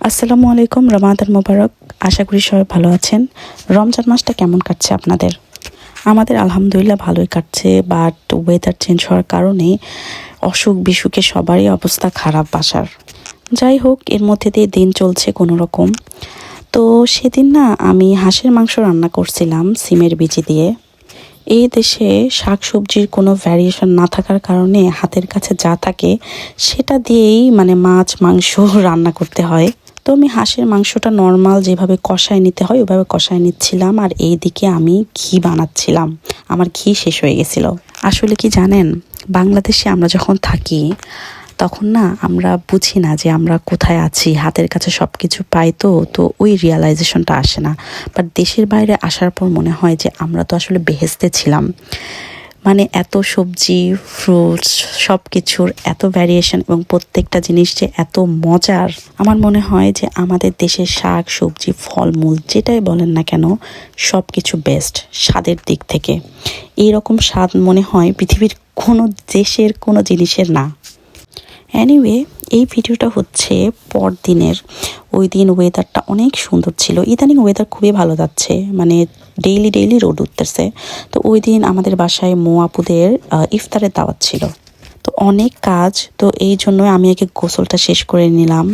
আসসালামু আলাইকুম, রমাদান মোবারক। আশা করি সবাই ভালো আছেন। রমজান মাসটা কেমন কাটছে আপনাদের? আমাদের আলহামদুলিল্লাহ ভালোই কাটছে, বাট ওয়েদার চেঞ্জ হওয়ার কারণে অসুখ বিসুখে সবারই অবস্থা খারাপ বাসার। যাই হোক, এর মধ্যে দিয়ে দিন চলছে কোনো রকম। তো সেদিন না আমি হাঁসের মাংস রান্না করছিলাম সিমের বিচি দিয়ে। এই দেশে শাকসবজির কোনো ভ্যারিয়েশন না থাকার কারণে হাতের কাছে যা থাকে সেটা দিয়েই মাছ মাংস রান্না করতে হয়। তো আমি হাঁসের মাংসটা নর্মাল যেভাবে কষায় নিতে হয় ওইভাবে কষায় নিচ্ছিলাম, আর এইদিকে আমি ঘি বানাচ্ছিলাম। আমার ঘি শেষ হয়ে গেছিল। আসলে কি জানেন, বাংলাদেশে আমরা যখন থাকি তখন না আমরা বুঝি না যে আমরা কোথায় আছি, হাতের কাছে সব কিছু পাই। তো ওই রিয়ালাইজেশনটা আসে না। বাট দেশের বাইরে আসার পর মনে হয় যে আমরা তো আসলে বেহেশতে ছিলাম। এত সবজি, ফ্রুটস, সব কিছুর এত ভ্যারিয়েশন এবং প্রত্যেকটা জিনিস যে এত মজার। আমার মনে হয় যে আমাদের দেশের শাক সবজি ফলমূল যেটাই বলেন না কেন সব কিছু বেস্ট স্বাদের দিক থেকে। এইরকম স্বাদ মনে হয় পৃথিবীর কোনো দেশের কোনো জিনিসের না। এনিওয়ে, এই ভিডিওটা হচ্ছে পরদিনের। ওই দিন ওয়েদারটা অনেক সুন্দর ছিল। ইদানিং ওয়েদার খুবই ভালো যাচ্ছে, ডেইলি রোদ উঠতেছে। তো ওই দিন আমাদের বাসায় আপুদের ইফতারের দাওয়াত ছিল। তো অনেক কাজ, তো এই জন্য আমি আগে গোসলটা শেষ করে নিলাম।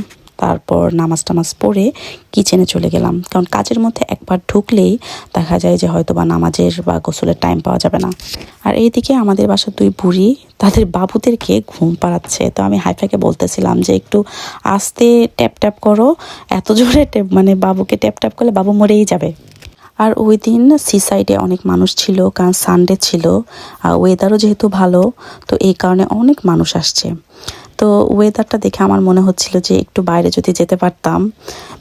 তারপর নামাজ টামাজ পড়ে কিচেনে চলে গেলাম, কারণ কাজের মধ্যে একবার ঢুকলেই দেখা যায় যে হয়তো বা নামাজের বা গোসলের টাইম পাওয়া যাবে না। আর এইদিকে আমাদের বাসার দুই বুড়ি তাদের বাবুদেরকে ঘুম পাড়াচ্ছে। তো আমি হাইফাকে বলতেছিলাম যে একটু আস্তে ট্যাপ ট্যাপ করো, এত জোরে বাবুকে ট্যাপ ট্যাপ করলে বাবু মরেই যাবে। আর ওই দিন সি সাইডে অনেক মানুষ ছিল, কারণ সানডে ছিল। ওয়েদারও যেহেতু ভালো, তো এই কারণে অনেক মানুষ আসছে। তো ওয়েদারটা দেখে আমার মনে হচ্ছিল যে একটু বাইরে যদি যেতে পারতাম,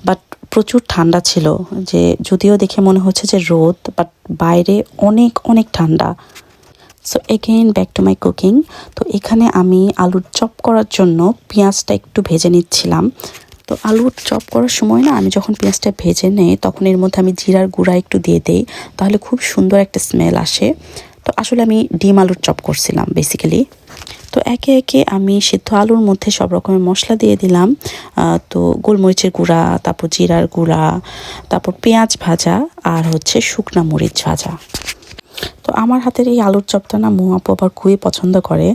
বাট প্রচুর ঠান্ডা ছিল। যে যদিও দেখে মনে হচ্ছে যে রোদ, বাট বাইরে অনেক অনেক ঠান্ডা। So again back to my cooking. তো এখানে আমি আলুর চপ করার জন্য পেঁয়াজটা একটু ভেজে নিচ্ছিলাম। তো আলুর চপ করার সময় না আমি যখন পেঁয়াজটা ভেজে নেই তখন এর মধ্যে আমি জিরার গুঁড়া একটু দিয়ে দেই, তাহলে খুব সুন্দর একটা স্মেল আসে। তো আসলে আমি ডিম আলুর চপ করছিলাম বেসিক্যালি। তো একে একে আমি সিদ্ধ আলুর মধ্যে সব রকমের মশলা দিয়ে দিলাম। তো গোলমরিচের গুঁড়া, তারপর জিরার গুঁড়া, তারপর পেঁয়াজ ভাজা, আর হচ্ছে শুকনা মরিচ ভাজা। তো আমার হাতের এই আলুর চপটা না আপু আবার খুবই পছন্দ করে।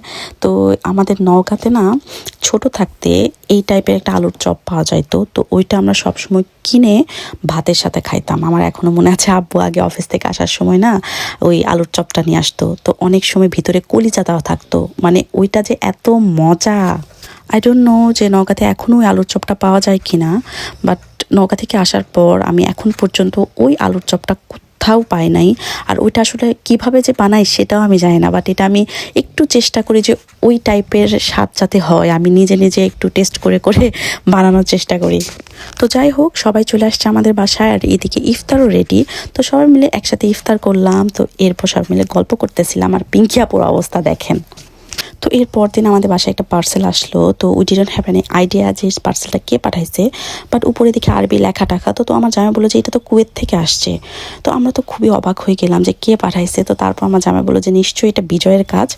তো আমাদের নওগাঁতে না ছোট থাকতে এই টাইপের একটা আলুর চপ পাওয়া যাইতো। তো ওইটা আমরা সবসময় কিনে ভাতের সাথে খাইতাম। আমার এখনও মনে আছে, আব্বু আগে অফিস থেকে আসার সময় না ওই আলুর চপটা নিয়ে আসতো। তো অনেক সময় ভিতরে কলিজা দেওয়া থাকতো, ওইটা যে এত মজা। আই ডোন্ট নো যে নওগাঁতে এখনও ওই আলুর চপটা পাওয়া যায় কিনা, বাট নওগাঁ থেকে আসার পর আমি এখন পর্যন্ত ওই আলুর চপটা কোথাও পাই নাই। আর ওইটা আসলে কিভাবে যে বানাই সেটাও আমি জানি না, বাট এটা আমি একটু চেষ্টা করি যে ওই টাইপের স্বাদ যাতে হয়, আমি নিজে নিজে একটু টেস্ট করে করে বানানোর চেষ্টা করি। তো যাই হোক, সবাই চলে আসছে আমাদের বাসায়, আর এদিকে ইফতারও রেডি। তো সবাই মিলে একসাথে ইফতার করলাম। তো এরপর সবাই মিলে গল্প করতেছিলাম, আর পিঙ্কি আপুর অবস্থা দেখেন। তো এরপর দিন আমাদের বাসায় একটা পার্সেল আসলো। তো we didn't have any idea যে পার্সেলটা কে পাঠাইছে, বাট উপরে দেখে আরবি লেখা টাকা। তো আমার জামাই বললো যে এটা তো কুয়েত থেকে আসছে। তো আমরা তো খুবই অবাক হয়ে গেলাম যে কে পাঠাইছে। তো তারপর আমার জামাই বললো যে নিশ্চয়ই এটা বিজয়ের কাজ।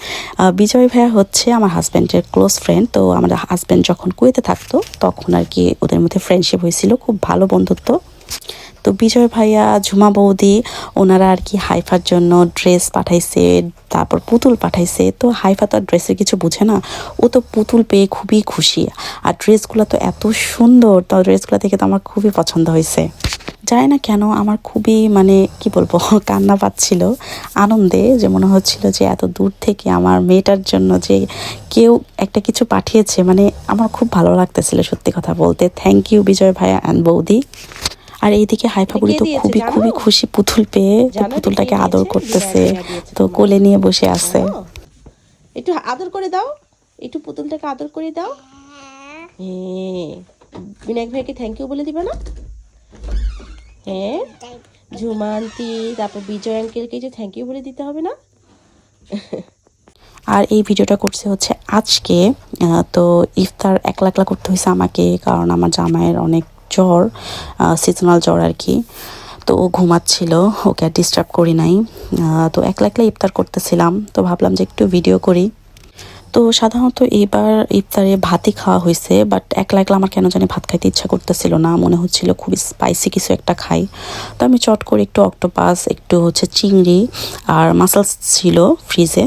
বিজয় ভাইয়া হচ্ছে আমার হাজব্যান্ডের ক্লোজ ফ্রেন্ড। তো আমাদের হাজব্যান্ড যখন কুয়েতে থাকতো তখন আর কি ওদের মধ্যে ফ্রেন্ডশিপ হয়েছিল, খুব ভালো বন্ধুত্ব। তো বিজয় ভাইয়া, ঝুমা বৌদি, ওনারা আর কি হাইফার জন্য ড্রেস পাঠাইছে, তারপর পুতুল পাঠাইছে। তো হাইফা তো আর ড্রেসের কিছু বুঝে না, ও তো পুতুল পেয়ে খুবই খুশি। আর ড্রেসগুলো তো এত সুন্দর, তো ড্রেসগুলো দেখে তো আমার খুবই পছন্দ হয়েছে। জানি না কেন আমার খুবই কি বলবো কান্না পাচ্ছিল আনন্দে, যে মনে হচ্ছিল যে এত দূর থেকে আমার মেয়েটার জন্য যে কেউ একটা কিছু পাঠিয়েছে। আমার খুব ভালো লাগতেছিল সত্যি কথা বলতে। থ্যাংক ইউ বিজয় ভাইয়া অ্যান্ড বৌদি। আর এইদিকে হাইফাগুলি তো খুবই খুবই খুশি পুতুল পেয়ে। তো পুতুলটাকে আদর করতেছে, তো কোলে নিয়ে বসে আছে। একটু আদর করে দাও, একটু পুতুলটাকে আদর করে দাও। হ্যাঁ, বিনায়ক ভাইকে থ্যাংক ইউ বলে দিবে না? হ্যাঁ, ঝুমান্তি, তারপর বিজয় আঙ্কেলকে যে থ্যাংক ইউ বলে দিতে হবে না? আর এই ভিডিওটা করছে হচ্ছে আজকে। তো ইফতার একলা একলা করতে হয়েছে আমাকে, কারণ আমার জামাইয়ের অনেক জ্বর, সিজনাল জ্বর আর কি। তো ও ঘুমাচ্ছিল, ওকে আর ডিস্টার্ব করি নাই। তো একলা একলা ইফতার করতেছিলাম, তো ভাবলাম যে একটু ভিডিও করি। তো তো সাধারণত এইবার ইফতারে ভাতই খাওয়া হয়েছে, বাট একলা একলা আমার কেন জানি ভাত খাইতে ইচ্ছা করতেছিল না, মনে হচ্ছিল খুব স্পাইসি কিছু একটা খাই। তো আমি চট করে একটু অক্টোপাস, একটু চিংড়ি আর মাসলস ছিল ফ্রিজে,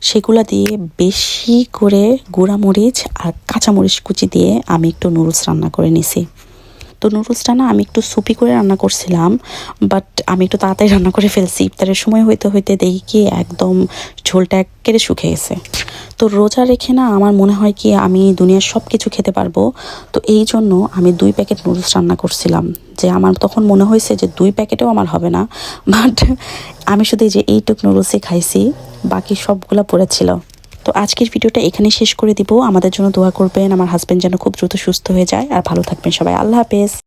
সেগুলা দিয়ে বেশি করে গুঁড়ামরিচ আর কাঁচামরিচ কুচি দিয়ে আমি একটু নুডলস রান্না করে নিছি। তো নুডলসটা না আমি একটু সুপি করে রান্না করছিলাম, বাট আমি একটু তাড়াতাড়ি রান্না করে ফেলছি। ইফতারের সময় হইতে হইতে দেখি কি একদম ঝোলটা একেবারে শুকিয়ে গেছে। তো রোজা রেখে না আমার মনে হয় কি আমি দুনিয়ার সব কিছু খেতে পারবো। তো এই জন্য আমি 2 প্যাকেট নুডলস রান্না করছিলাম, যে আমার তখন মনে হয়েছে যে 2 প্যাকেটেও আমার হবে না, বাট আমি শুধু এই যে এইটুক নুডলসই খাইছি, বাকি সবগুলা পড়েছিল। তো আজকের ভিডিওটা এখানেই শেষ করে দিব। আমাদের জন্য দোয়া করবেন, আমার হাজবেন্ড যেন খুব দ্রুত সুস্থ হয়ে যায়। আর ভালো থাকবেন সবাই। আল্লাহ হাফেজ।